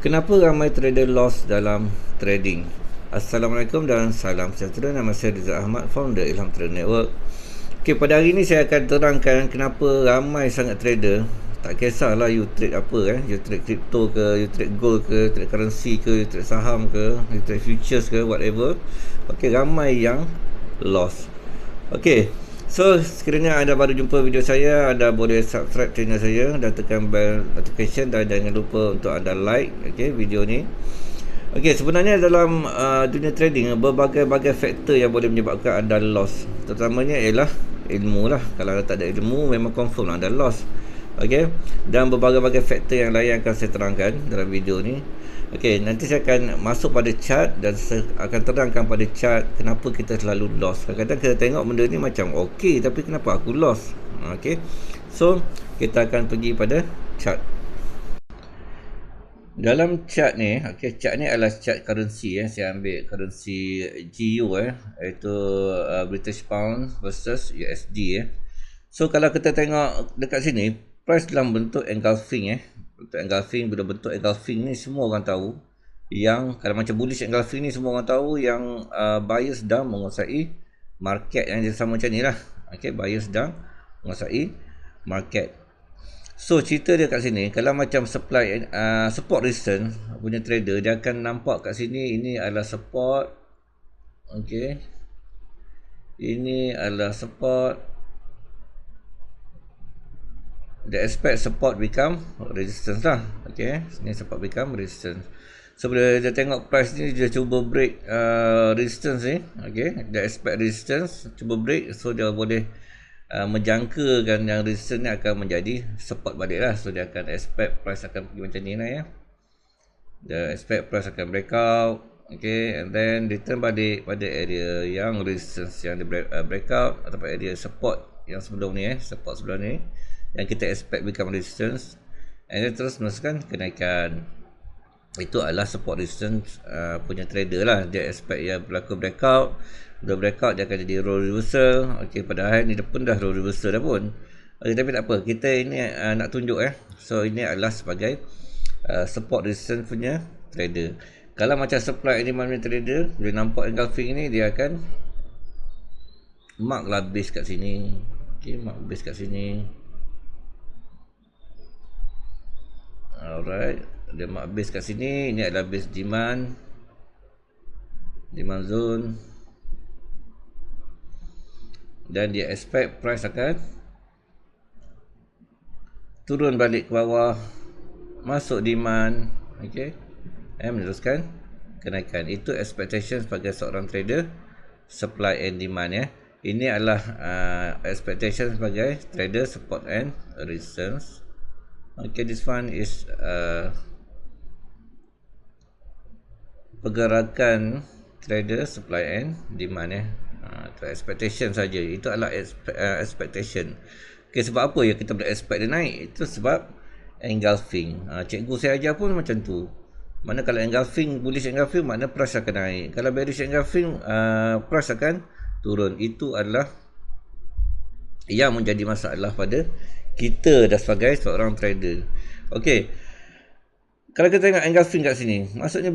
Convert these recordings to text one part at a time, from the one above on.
Kenapa ramai trader loss dalam trading? Assalamualaikum dan salam sejahtera. Nama saya Rizal Ahmad, founder Ilham Trader Network. Okey, pada hari ini saya akan terangkan kenapa ramai sangat trader. Tak kisahlah you trade apa you trade crypto ke, you trade gold ke, trade currency ke, you trade saham ke, you trade futures ke, whatever. Okey, ramai yang loss. Okey, so sekiranya anda baru jumpa video saya, anda boleh subscribe channel saya dan tekan bell notification, dan jangan lupa untuk anda like video ni. Okey, sebenarnya dalam dunia trading berbagai-bagai faktor yang boleh menyebabkan anda loss. Terutamanya ialah ilmu lah. Kalau anda tak ada ilmu, memang confirm anda loss. Okey, dan berbagai-bagai faktor yang lain akan saya terangkan dalam video ni. Okey, nanti saya akan masuk pada chart dan saya akan terangkan pada chart kenapa kita selalu loss. Kadang-kadang kita tengok benda ni macam okey, tapi kenapa aku loss? Okey, so kita akan pergi pada chart. Dalam chart ni, chart ni adalah chart currency Saya ambil currency GU iaitu British Pound versus USD So kalau kita tengok dekat sini, price dalam bentuk engulfing bentuk engulfing. Bila bentuk engulfing ni semua orang tahu, yang kalau macam bullish engulfing ni semua orang tahu yang buyers sedang menguasai market yang sama macam ni lah. Buyers sedang menguasai market. So cerita dia kat sini, kalau macam supply support resistance punya trader, dia akan nampak kat sini ini adalah support. Ini adalah support. Dia expect support become resistance lah. Sini support become resistance. So bila dia tengok price ni, dia cuba break resistance ni. Dia expect resistance, cuba break, so dia boleh menjangkakan yang resistance ni akan menjadi support balik lah. So dia akan expect price akan pergi macam ni lah Dia expect price akan breakout, and then return balik pada area yang resistance yang dia breakout, ataupun area support yang sebelum ni support sebelum ni yang kita expect become resistance, and then terus meneruskan kenaikan. Itu adalah support resistance punya trader lah. Dia expect yang berlaku breakout. Bila breakout, dia akan jadi role reversal. Padahal ni pun dah role reversal dah pun. Tapi tak apa, kita ini nak tunjuk So ini adalah sebagai support resistance punya trader. Kalau macam supply and demand punya trader, boleh nampak engulfing ni, dia akan mark lah base kat sini. Mark base kat sini. Alright, dia mark base kat sini. Ini adalah base demand zone, dan dia expect price akan turun balik ke bawah, masuk demand, meneruskan kenaikan. Itu expectation sebagai seorang trader supply and demand Ini adalah expectation sebagai trader support and resistance. This one is pergerakan trader supply and demand itu expectation saja. Itu adalah expectation. Sebab apa ya kita boleh expect dia naik? Itu sebab engulfing. Cikgu saya ajar pun macam tu. Mana kalau engulfing, bullish engulfing, makna price akan naik. Kalau bearish engulfing, price akan turun. Itu adalah yang menjadi masalah pada kita dah sebagai seorang trader. Kalau kita tengok engulfing kat sini, maksudnya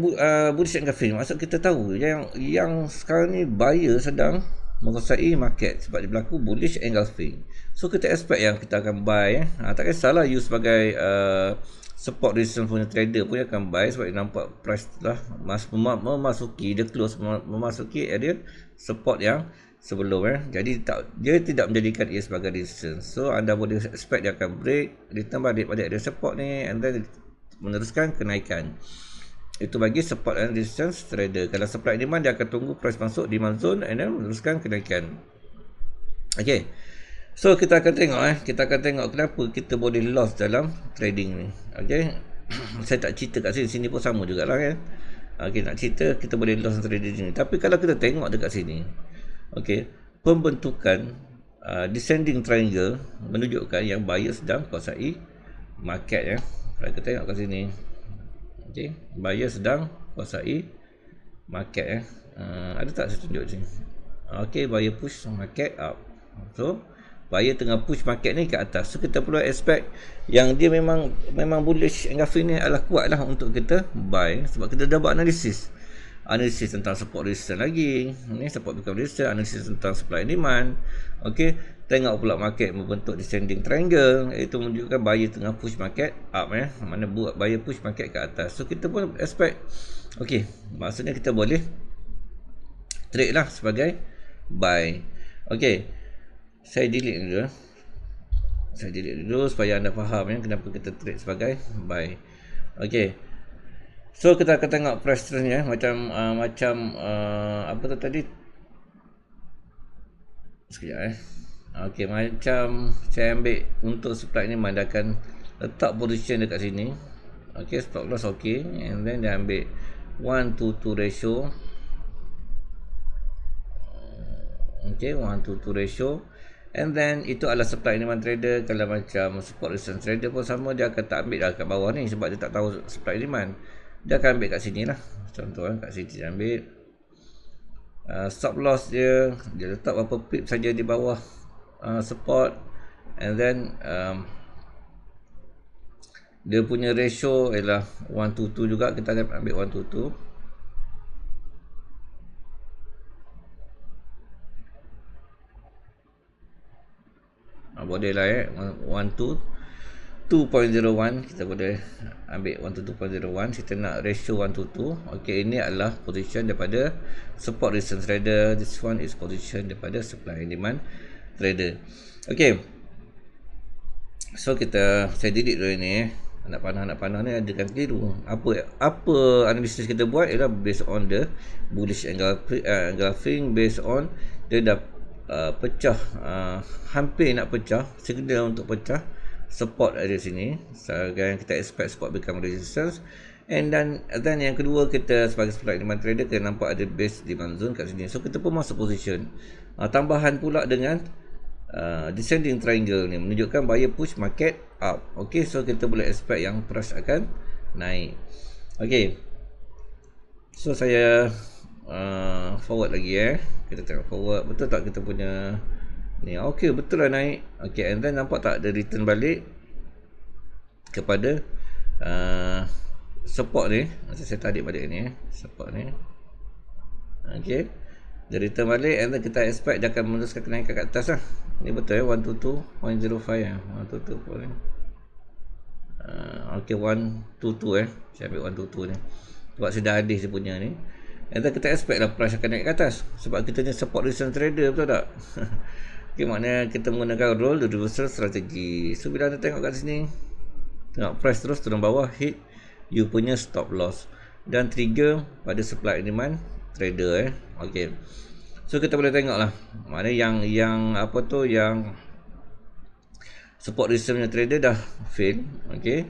bullish engulfing, maksud kita tahu yang sekarang ni buyer sedang menguasai market sebab dia berlaku bullish engulfing. So kita expect yang kita akan buy tak kisahlah you sebagai support resistance punya trader pun akan buy, sebab dia nampak price telah memasuki, dia close memasuki area support yang sebelum jadi dia tidak menjadikan ia sebagai resistance. So anda boleh expect dia akan break, return balik pada area support ni, and then meneruskan kenaikan. Itu bagi support and resistance trader. Kalau supply and demand, dia akan tunggu price masuk demand zone and then meneruskan kenaikan. So kita akan tengok kenapa kita boleh loss dalam trading ni. Saya tak cerita kat sini pun sama jugalah nak cerita kita boleh loss dalam trading ni. Tapi kalau kita tengok dekat sini, pembentukan descending triangle menunjukkan yang buyer sedang kuasai market Kalau kita tengok kat sini, buyer sedang kuasai market ada tak saya tunjuk sini? Buyer push market up. So buyer tengah push market ni ke atas. So kita perlu expect yang dia memang bullish engulfing ni adalah kuat lah untuk kita buy, sebab kita dah buat analisis tentang support resistance lagi ni, support become resistance, analisis tentang supply and demand. Okey, tengok pula market membentuk descending triangle, iaitu menunjukkan buyer tengah push market up, mana buat buyer push market ke atas. So kita pun expect, okey, maksudnya kita boleh trade lah sebagai buy. Okey, saya delete dulu supaya anda faham kenapa kita trade sebagai buy. Okey, so kita akan tengok price trend macam apa tu tadi, sekejap Okey, macam saya ambil untuk supply ni, dia akan letak position dekat sini. Okey, stop loss okey, and then dia ambil 1-to-2 ratio. Okey, 1-to-2 ratio, and then itu adalah supply and demand trader. Kalau macam support resistance trader pun sama, dia akan tak ambil dah kat bawah ni sebab dia tak tahu supply and demand. Dia akan ambil kat sini lah. Contoh kat sini dia ambil stop loss dia letak berapa pip saja di bawah support, and then dia punya ratio ialah 1-to-2 juga. Kita akan ambil 1-to-2. Boleh lah 1-to-2.01, kita boleh ambil 1-to-2.01. kita nak ratio 1-to-2. Okey, ini adalah position daripada support resistance trader. This one is position daripada supply and demand trader. Okey, so saya delete dulu ni. Anak panah ni ada kan keliru. Apa analisis kita buat ialah based on the bullish engulfing, based on dia dah pecah, hampir nak pecah, signal untuk pecah support ada sini. So kita expect support become resistance, and then yang kedua, kita sebagai supply demand trader kita nampak ada base demand zone kat sini. So kita pun masuk position. Tambahan pula dengan descending triangle ni menunjukkan buyer push market up. Okey, so kita boleh expect yang price akan naik. Okey, so saya forward lagi kita tengok forward, betul tak kita punya ni? Okey, betul lah naik. Okey, and then nampak tak ada return balik kepada support ni. Saya tarik balik ni support ni. Okey, dia return balik, and then kita expect dia akan meneruskan kenaikan ke atas lah. Ni betul 1-to-2.05 1-to-2. Okey, 1-to-2 saya ambil 1-to-2 ni sebab saya dah hadis dia punya ni. And then kita expect lah price akan naik ke atas sebab kita ni support resistance trader, betul tak? Okay, maknanya kita menggunakan role reversal strategy. So bila anda tengok kat sini, tengok price terus turun bawah, hit you punya stop loss dan trigger pada supply and demand trader Okay, so kita boleh tengok lah mana yang support resistance trader dah fail. Okay,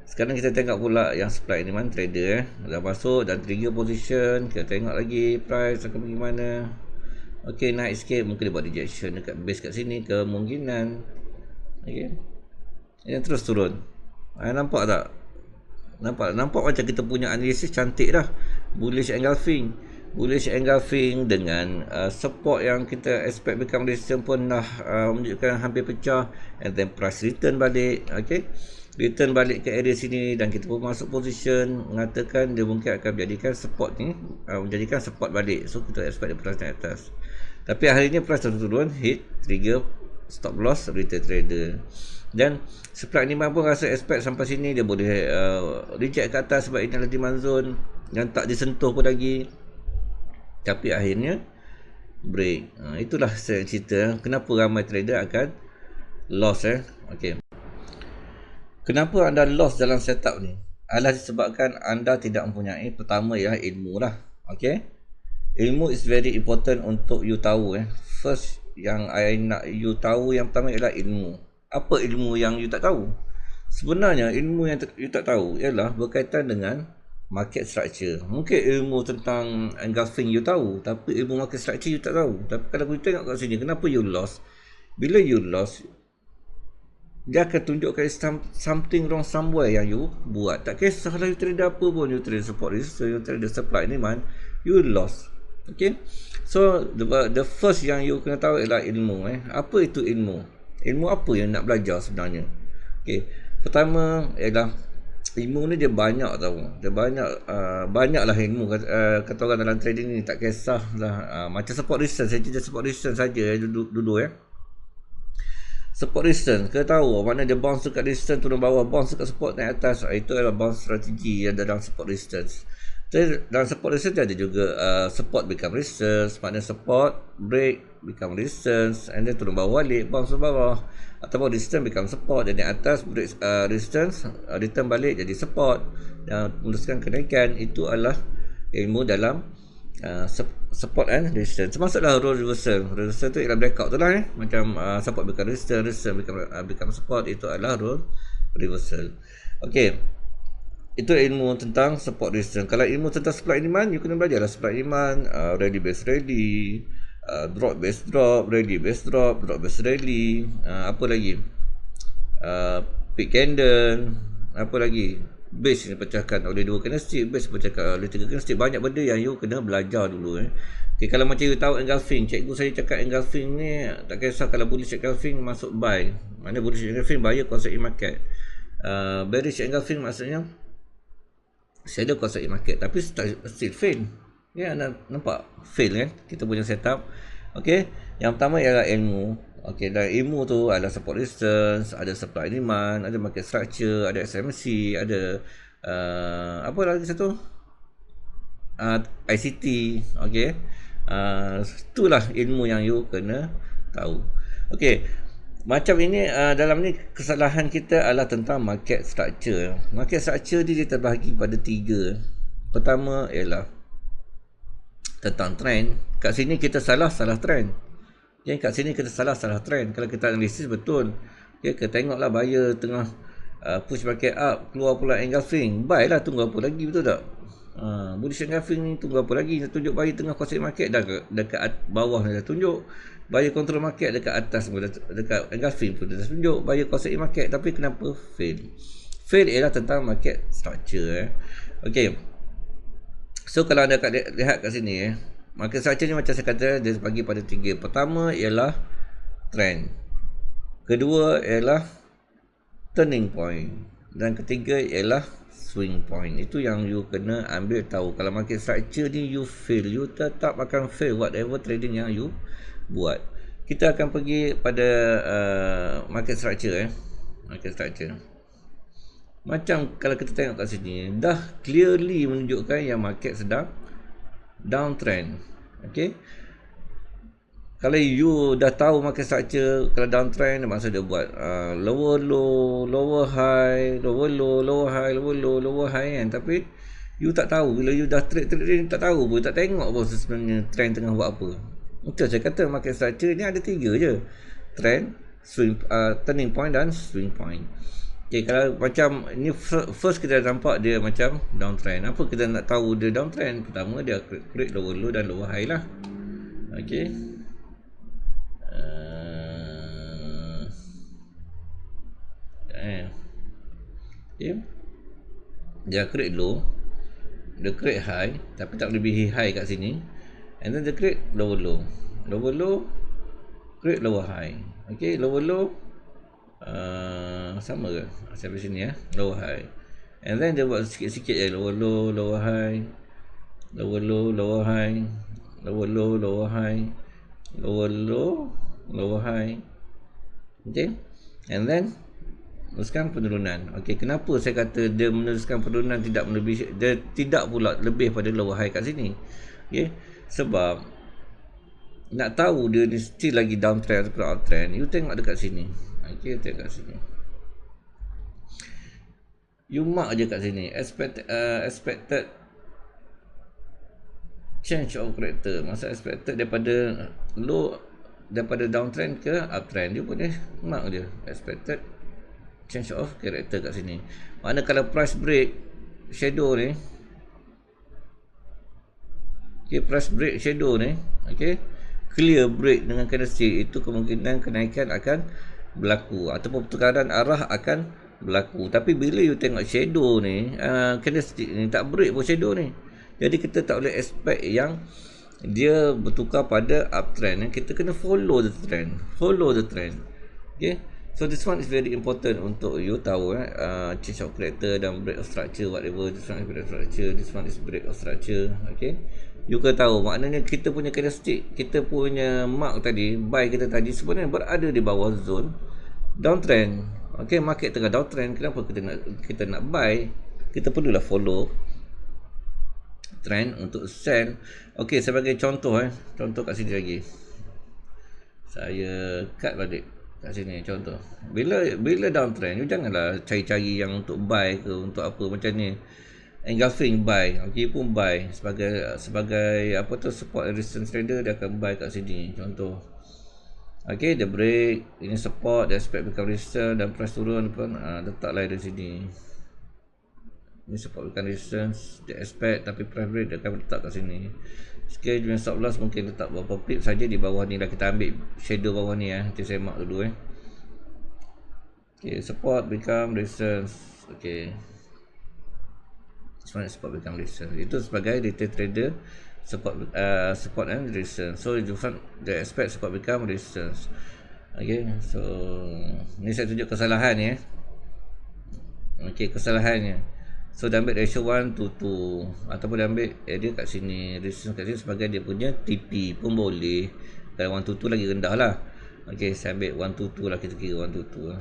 sekarang kita tengok pula yang supply and demand trader dah masuk dan trigger position. Kita tengok lagi price akan pergi mana. Okey, naik sikit, mungkin dia buat rejection dekat base kat sini, kemungkinan. Okey, yang terus turun. Nampak tak? Nampak macam kita punya analisis cantik dah. Bullish engulfing dengan support yang kita expect become resistance pun dah menunjukkan hampir pecah, and then price return balik. Okey, return balik ke area sini dan kita pun masuk position, mengatakan dia mungkin akan menjadikan support ni, menjadikan support balik. So kita expect dia price naik atas, tapi hari ni price turun, hit trigger stop loss retail trader, dan supply demand pun rasa expect sampai sini dia boleh reject ke atas sebab ini adalah demand zone yang tak disentuh pun lagi, tapi akhirnya break. Itulah saya cerita kenapa ramai trader akan loss. Okey, kenapa anda loss dalam setup ni? Adalah disebabkan anda tidak mempunyai, pertama ialah ilmu lah. Okay, ilmu is very important untuk you tahu. First yang I nak you tahu yang pertama ialah ilmu. Apa ilmu yang you tak tahu? Sebenarnya ilmu yang you tak tahu ialah berkaitan dengan market structure. Mungkin ilmu tentang engulfing you tahu, tapi ilmu market structure you tak tahu. Tapi kalau you tengok kat sini, kenapa you lost? Bila you lost, dia akan tunjukkan something wrong somewhere yang you buat. Tak kisahlah you trade apa pun, you trade support resistance, you trade supply demand, you lost. Okay, So the first yang you kena tahu ialah ilmu. Apa itu ilmu? Ilmu apa yang nak belajar sebenarnya? Okay. Pertama ialah ilmu ni dia banyak tau. Dia banyaklah ilmu. Kata orang dalam trading ni tak kisahlah. Macam support resistance. Saya cerita support resistance saja dulu Support resistance, kita tahu mana dia bounce dekat resistance turun bawah, bounce dekat support naik atas. Itu adalah bounce strategi yang dalam support resistance. Jadi dalam support resistance ada juga support become resistance, maknanya support break become resistance, and then turun bawah balik, bounce turun bawah, ataupun resistance become support, jadi atas break resistance, return balik jadi support dan meneruskan kenaikan. Itu adalah ilmu dalam support and resistance. Termasuklah role reversal. Reversal tu ialah breakout tu lah macam support become resistance, resistance become support. Itu adalah role reversal. Okay, itu ilmu tentang support resistance. Kalau ilmu tentang supply demand, you kena belajar lah supply demand, rally base rally, drop base drop, rally base drop, drop base rally, apa lagi, peak candle, apa lagi, base dipecahkan oleh 2 candlestick, base dipecahkan oleh 3 candlestick. Banyak benda yang you kena belajar dulu. Okay, kalau macam you tahu engulfing, cikgu saya cakap engulfing ni tak kisah. Kalau bullish engulfing masuk buy, mana bullish engulfing buyer concept in market, bearish engulfing maksudnya shadow concept in market, tapi still fail. Nampak fail kan kita punya setup. Okay, yang pertama ialah ilmu. Okay, dan ilmu tu ada support resistance, ada supply demand, ada market structure, ada SMC, ada apa lagi satu, ICT. Okay, itulah ilmu yang you kena tahu. Okay, macam ini dalam ni kesalahan kita adalah tentang market structure. Market structure dia terbahagi pada 3. Pertama ialah tentang trend. Kat sini kita salah trend. Okay, kat sini kita salah trend. Kalau kita analisis betul, okay, kita tengoklah buyer tengah push market up, keluar pula engulfing, buy lah, tunggu apa lagi, betul tak? Bullish engulfing ni tunggu apa lagi? Dia tunjuk buyer tengah consolidate market, dah dekat bawah dah tunjuk. Buyer control market dekat atas pun dekat engulfing pun dah tunjuk buyer consolidate market. Tapi kenapa fail? Fail ialah tentang market structure. Okay, so kalau anda lihat kat sini market structure ni macam saya kata, dia bagi pada 3. Pertama ialah trend, kedua ialah turning point, dan ketiga ialah swing point. Itu yang you kena ambil tahu. Kalau market structure ni you fail, you tetap akan fail whatever trading yang you buat. Kita akan pergi pada market structure. Market structure macam kalau kita tengok kat sini, dah clearly menunjukkan yang market sedang downtrend. Okay, kalau you dah tahu market structure, kalau downtrend maksud dia buat lower low, lower high, lower low, lower high, lower low, lower high kan. Tapi you tak tahu. Bila you dah trade tak tahu pun, tak tengok pun sebenarnya trend tengah buat apa. Itu saya kata market structure ni ada 3 je, trend, swing, turning point dan swing point. Okay, kalau macam ni first kita dah nampak dia macam downtrend. Apa kita nak tahu dia downtrend? Pertama dia create lower low dan lower high lah. Okay, okay, dia create low, dia create high, tapi tak lebih high kat sini, and then dia create lower low, lower low, create lower high. Okay, lower low sama ke sampai sini lower high, and then dia buat sikit-sikit lower low, lower high, lower low, lower high, lower low, lower high, lower low, lower high. Okay, and then meneruskan penurunan. Okay, kenapa saya kata dia meneruskan penurunan, tidak melebihi, dia tidak pula lebih pada lower high kat sini? Okay, sebab nak tahu dia ni still lagi downtrend atau uptrend, you tengok dekat sini. Okay, tengok kat sini, you mark je kat sini expected change of character. Masa expected daripada low, daripada downtrend ke uptrend, dia boleh mark je expected change of character kat sini. Mana kalau price break shadow ni, okay, price break shadow ni, okay, clear break dengan candlestick, itu kemungkinan kenaikan akan berlaku ataupun pertukaran arah akan berlaku. Tapi bila you tengok shadow ni, candlestick ni tak break pun shadow ni, jadi kita tak boleh expect yang dia bertukar pada uptrend, kita kena follow the trend. Okay, so this one is very important untuk you tahu change of character dan break of structure, whatever. This one is break of structure, this one is break of structure. Okay, you kena tahu, maknanya kita punya candlestick, kita punya mark tadi, buy kita tadi sebenarnya berada di bawah zone downtrend. Okay, market tengah downtrend, kenapa kita nak buy? Kita perlulah follow trend untuk sell. Okey, sebagai contoh contoh kat sini lagi. Saya cut balik kat sini contoh. Bila downtrend, you janganlah cari-cari yang untuk buy ke untuk apa macam ni. Engulfing buy, okey pun buy sebagai apa tu, support and resistance trader, dia akan buy kat sini contoh. Okey, dia break, ini support, dia expect become resistance dan price turun pun letaklah di sini. Ini support bukan resistance, dia expect, tapi price break dia akan letak kat sini. Scale dengan stop loss mungkin letak beberapa pip saja di bawah ni lah. Kita ambil shadow bawah ni nanti saya mark dulu Okay, support become resistance. Okay, support become resistance. Itu sebagai retail trader, support and resistance. So they expect support become resistance. Okay, so ni saya tunjuk kesalahan Okay, kesalahannya. So dia ambil ratio 1 to 2 ataupun dia ambil dia kat sini, resistance kat sini sebagai dia punya TP pun boleh. Kalau 1 to 2 lagi rendah lah. Okay, saya ambil 1 to 2 lah, kita kira 1 to 2 lah.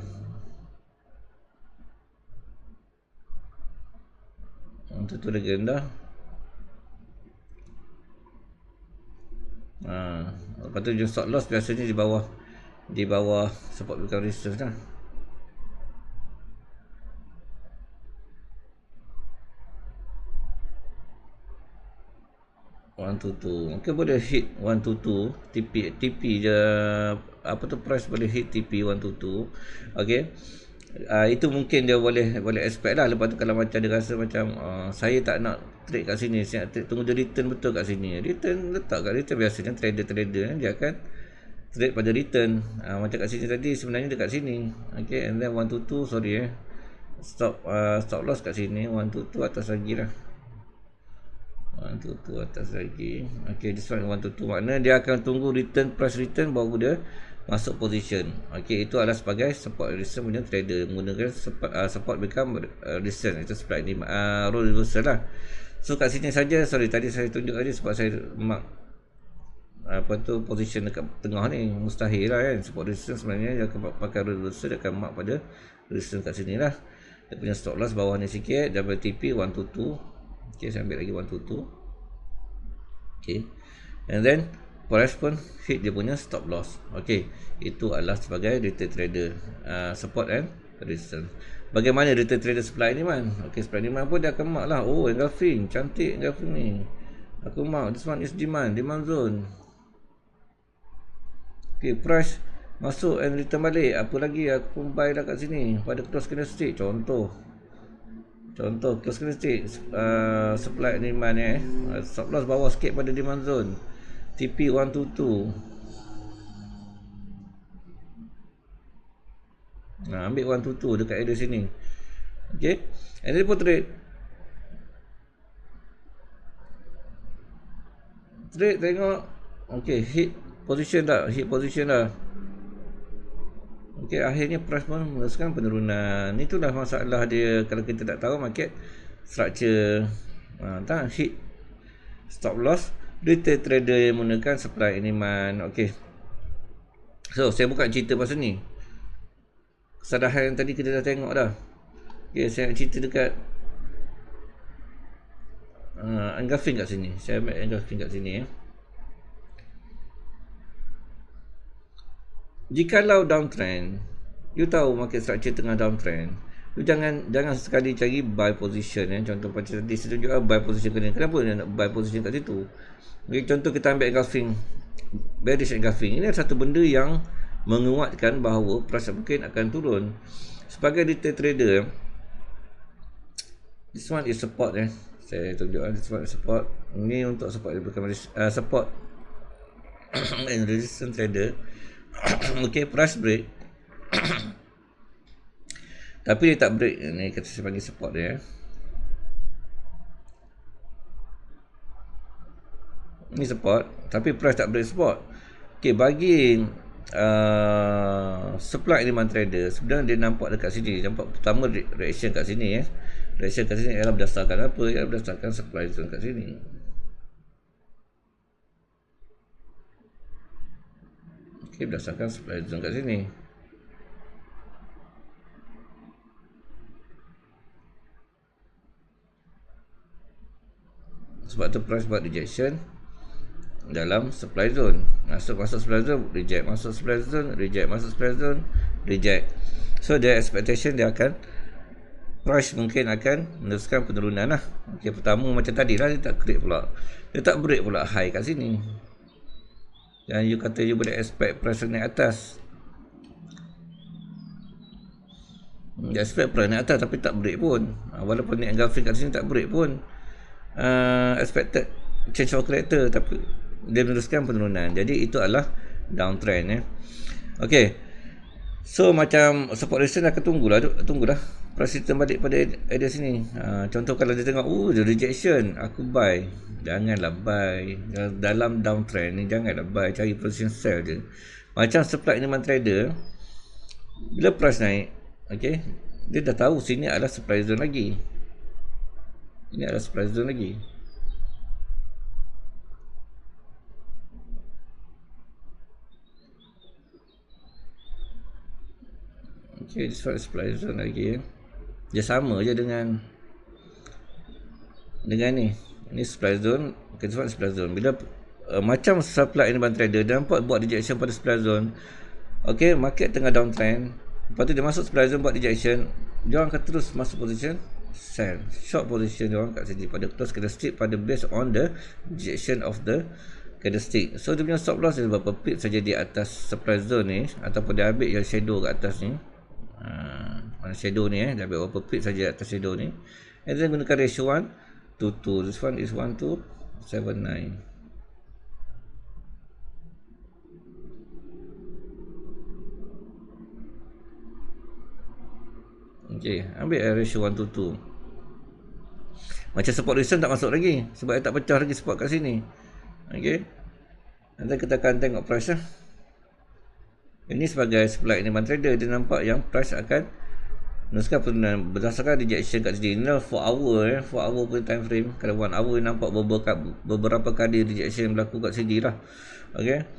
1 to 2 lagi rendah. Lepas tu stop loss biasanya di bawah support become resistance lah. 1 to 2. Mungkin boleh hit 1 to 2 TP je, apa tu, price boleh hit TP 1 to 2. Okey, itu mungkin dia boleh expect lah. Lepas tu kalau macam dia rasa macam saya tak nak trade kat sini, saya nak trade, tunggu dia return betul kat sini, return letak kat return. Biasanya trader dia akan trade pada return. Macam kat sini tadi sebenarnya dekat sini. Okey, and then 1 to 2, sorry stop loss kat sini 1 to 2 atas lagi lah. 1 to 2 atas lagi. Okay, this one 1 to 2, maknanya dia akan tunggu price return baru dia masuk position. Okay, itu adalah sebagai support resistance punya trader, menggunakan support become resistance. Itu supply ni role reversal lah. So kat sini saja, sorry tadi saya tunjuk tadi sebab saya mark apa tu position dekat tengah ni, mustahil lah support resistance. Sebenarnya dia akan pakai role reversal, dia akan mark pada resistance kat sini lah. Dia punya stop loss bawah ni sikit, WTP 1 to 2. Okay, saya ambil lagi 1 to 2. Okay, and then price pun hit dia punya stop loss. Okay, itu adalah sebagai retail trader, support and resistance. Bagaimana retail trader supply ni man? Okay, supply demand pun dia akan mark lah. Oh, engulfing, cantik engulfing ni. Aku mark, this one is demand zone. Okay, price masuk and return balik. Apa lagi aku buy lah kat sini pada cross candlestick. Contoh close candlestick, supply demand stop loss bawah sikit pada demand zone, TP 1 to 2. Ambil 1 to 2 dekat area sini. Okay, and then pun trade tengok. Okay, hit position dah. Okey, akhirnya price pun meneruskan penurunan. Itulah masalah dia kalau kita tak tahu market structure. Tak hit stop loss, retail trader yang menggunakan supply and demand. Okey, so saya bukan cerita pasal ni, kesalahan yang tadi kita dah tengok dah. Okey, saya nak cerita dekat engulfing kat sini. Saya ambil engulfing kat sini Jikalau downtrend, you tahu market structure tengah downtrend, you jangan sekali cari buy position. Contoh macam tadi saya tunjuk buy position kena. Kenapa nak buy position kat situ? Okay, contoh kita ambil engulfing, bearish engulfing. Ini satu benda yang menguatkan bahawa price mungkin akan turun. Sebagai retail trader, this one is support saya tunjuk this one is support. Ini untuk support, bukan support and resistance trader. Okay, price break tapi dia tak break ni, kata saya panggil support dia. Ni support, tapi price tak break support. Okay, bagi supply and demand trader, sebenarnya dia nampak dekat sini. Nampak pertama reaction kat sini. Reaction kat sini ialah berdasarkan apa? Ialah berdasarkan supply zone kat sini. Okay, berdasarkan supply zone kat sini. Sebab tu price buat rejection dalam supply zone. Masuk supply zone, reject. Masuk supply zone, reject. Masuk supply zone, reject. So their expectation dia akan, price mungkin akan meneruskan penurunan lah. Okay, pertama macam tadi lah, dia tak create pula, dia tak break pula high kat sini. Dan you kata you boleh expect price naik atas. Dia expect price naik atas tapi tak break pun. Walaupun naik grafik kat sini tak break pun. Expected change of character tapi dia meneruskan penurunan. Jadi itu adalah downtrend. Okay, so macam support resistance akan tunggulah price return balik pada area sini. Contoh kalau dia tengok the rejection, aku buy. Janganlah buy dalam downtrend ni, janganlah buy, cari position sell je. Macam supply and demand trader, bila price naik, okay, dia dah tahu sini adalah supply zone lagi. Ini adalah supply zone lagi. Okay, this one supply zone lagi. Dia sama je dengan ni. Ini supply zone. Okay, this one supply zone. Bila macam supply and demand trader, dia nampak buat rejection pada supply zone. Okay, market tengah downtrend. Lepas tu dia masuk supply zone buat rejection. Dia orang akan terus masuk position sell, short position dia orang kat sini pada close candlestick, pada based on the rejection of the candlestick. So dia punya stop loss dia berapa pip saja di atas supply zone ni, ataupun dia ambil yang shadow kat atas ni. Mana shadow ni dia ambil berapa pip saja atas shadow ni, and then gunakan ratio 1 to 2. This one is 1 to 79. Okay, ambil ratio 1 to 2. Macam support resistance tak masuk lagi sebab dia tak pecah lagi support kat sini. Okay, nanti kita akan tengok price lah. Ini sebagai supply and demand trader, dia nampak yang price akan meneruskan penurunan berdasarkan rejection kat sini. Inilah 4 hour 4 hour punya time frame. Kalau 1 hour nampak beberapa kali rejection berlaku kat sini lah. Okay,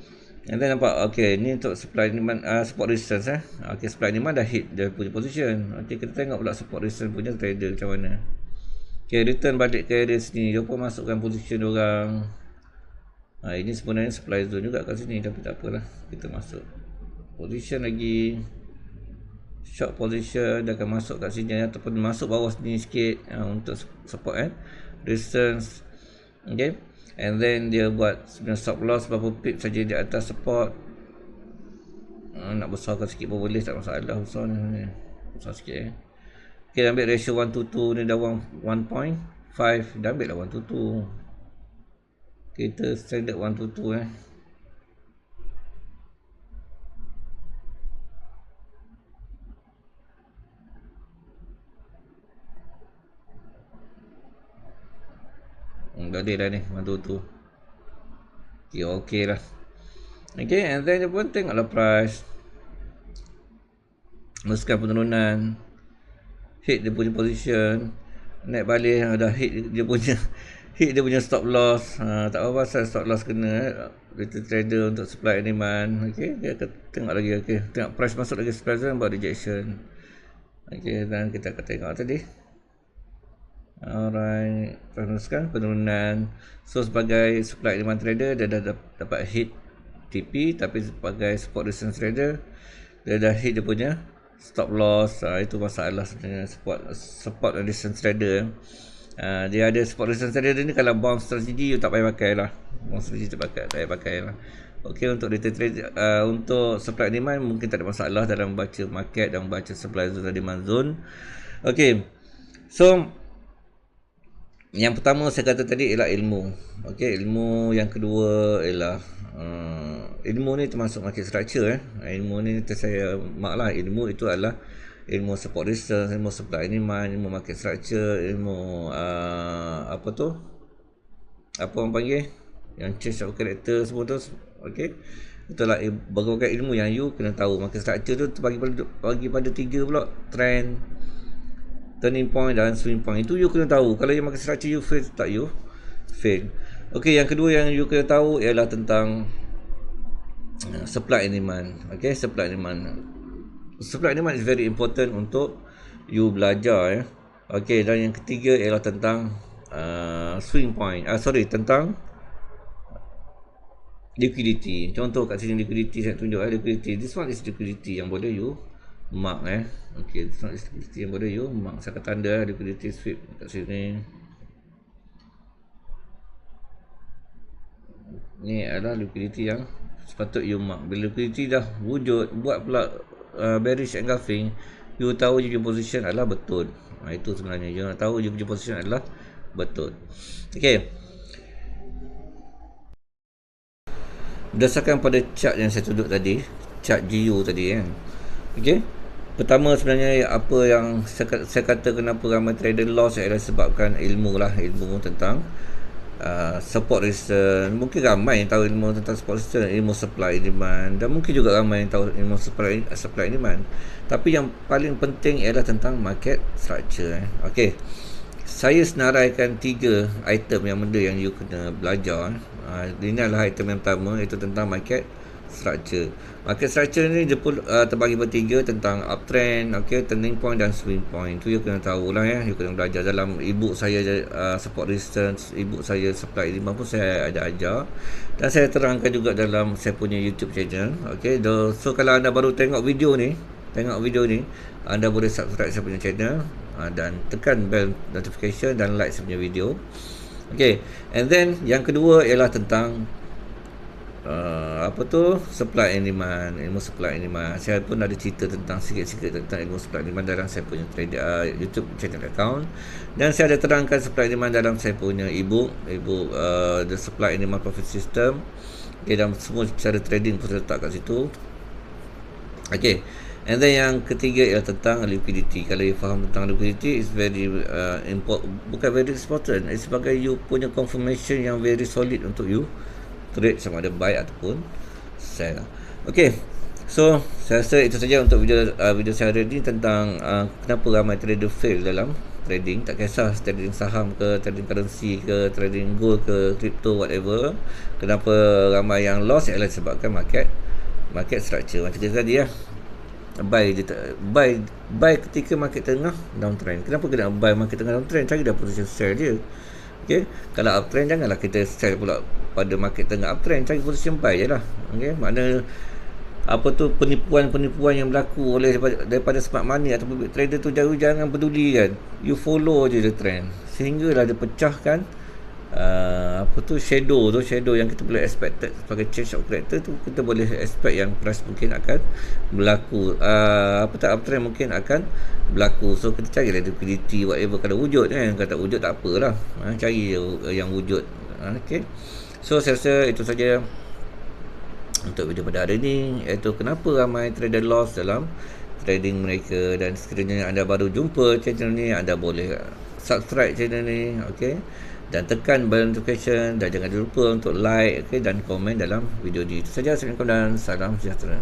nanti nampak. Okay, ni untuk supply and demand, support resistance. Okay, supply and demand dah hit dia punya position. Okay, kita tengok pula support resistance punya trader macam mana. Okay, return balik ke area sini, dia pun masukkan position diorang. Ini sebenarnya supply zone juga kat sini, tapi tak apalah, kita masuk position lagi, short position. Dia akan masuk kat sini ataupun masuk bawah sini sikit untuk support resistance. Okay, and then dia buat sebenarnya stop loss berapa pip saja di atas support. Nak besarkan sikit pun boleh, tak masalah. Besar sikit. Okay, ambil ratio 1 to 2 ni dah 1.5. Dah ambil lah 1 to 2. Kita standard 1 to 2 dah ada dah ni 1 to 2. Okay, okay lah. Okay, and then dia pun tengoklah price meneruskan penurunan, hit dia punya position, naik balik, dah hit dia punya stop loss. Tak apa pasal stop loss kena retail trader untuk supply and demand. Okay, dia tengok lagi. Okay, tengok price masuk lagi supply zone buat rejection. Okay, dan kita akan tengok tadi. Alright, teruskan penurunan. So sebagai supply and demand trader, dia dah dapat hit TP, tapi sebagai support resistance trader, dia dah hit dia punya stop loss. Itu masalah sebenarnya support and resistance trader. Dia ada support resistance trader ni, kalau bounce strategi you tak payah pakai lah. Bounce strategi tak payah pakai lah. Okay, untuk retail trader, untuk supply and demand mungkin tak ada masalah dalam baca market dan baca supply zone dan demand zone. Okay, so yang pertama saya kata tadi ialah ilmu. Okay, ilmu. Yang kedua ialah ilmu ni termasuk market structure. Ilmu ni saya maklah, ilmu itu adalah ilmu support resistance, ilmu supply and demand, ilmu market structure, ilmu apa orang panggil, yang change of character semua tu. Okey, itulah berbagai ilmu yang you kena tahu. Market structure tu bagi pada 3 pula: trend, turning point dan swing point. Itu you kena tahu. Kalau you market structure you fail, tak you fail. Okey, yang kedua yang you kena tahu ialah tentang supply and demand. Okay, supply and demand. Supply and demand is very important untuk you belajar, ya. Okay, dan yang ketiga ialah tentang swing point. Tentang liquidity. Contoh kat sini liquidity saya tunjuk, liquidity. This one is liquidity yang boleh you mark, Okay, this one is liquidity yang boleh you mark. Saya akan tanda liquidity sweep kat sini. Ni adalah liquidity yang sepatut you mark. Bila liquidity dah wujud, buat pula bearish engulfing, you tahu you punya position adalah betul. Itu sebenarnya you nak tahu you punya position adalah betul. Okay, berdasarkan pada chart yang saya tunjuk tadi, chart GU tadi, kan. Okay, pertama sebenarnya apa yang saya kata kenapa ramai trader loss ialah sebabkan ilmu tentang support resistance. Mungkin ramai yang tahu ilmu tentang support resistance, ilmu supply demand, dan mungkin juga ramai yang tahu ilmu supply demand. Tapi yang paling penting ialah tentang market structure. Okey, saya senaraikan 3 item yang benda yang you kena belajar. Ini adalah item yang pertama, iaitu tentang market structure. Market structure ni dia pun terbagi bertiga, tentang uptrend, turning point dan swing point. Tu you kena tahu lah, ya. You kena belajar. Dalam ebook saya support resistance, ebook saya supply demand pun saya ada ajar, dan saya terangkan juga dalam saya punya YouTube channel. So kalau anda baru tengok video ni, anda boleh subscribe saya punya channel, dan tekan bell notification dan like saya punya video. And then yang kedua ialah tentang supply and demand, ilmu supply and demand. Saya pun ada cerita tentang sikit-sikit tentang ilmu supply and demand dalam saya punya YouTube channel account, dan saya ada terangkan supply and demand dalam saya punya ebook The Supply and Demand Profit System. Dan semua cara trading pun saya letak kat situ. And then yang ketiga ialah tentang liquidity. Kalau you faham tentang liquidity, is very important. Bukan very important, it's sebagai you punya confirmation yang very solid untuk you trade, sama ada buy ataupun sell. So saya rasa itu saja untuk video saya hari ini tentang kenapa ramai trader fail dalam trading. Tak kisah trading saham ke, trading currency ke, trading gold ke, crypto, whatever. Kenapa ramai yang loss ialah disebabkan market structure. Macam tadi, buy ketika market tengah downtrend. Kenapa kena buy market tengah downtrend? Cari dah position sell dia. Kalau uptrend, janganlah kita sell pula pada market tengah uptrend. Cari position buy je lah. Makna penipuan yang berlaku oleh daripada smart money ataupun trader tu, jangan peduli, kan. You follow je the trend sehinggalah dia pecahkan shadow yang kita boleh expected sebagai change of character tu. Kita boleh expect yang price mungkin akan berlaku, uptrend mungkin akan berlaku. So kita cari liquidity, whatever. Kalau wujud, kan. Kalau tak wujud tak apalah, cari yang wujud. So saya rasa itu saja untuk video pada hari ini, iaitu kenapa ramai trader loss dalam trading mereka. Dan sekiranya anda baru jumpa channel ni, anda boleh subscribe channel ni, dan tekan bell notification, dan jangan lupa untuk like, dan komen dalam video ni. Itu saja. Assalamualaikum dan salam sejahtera.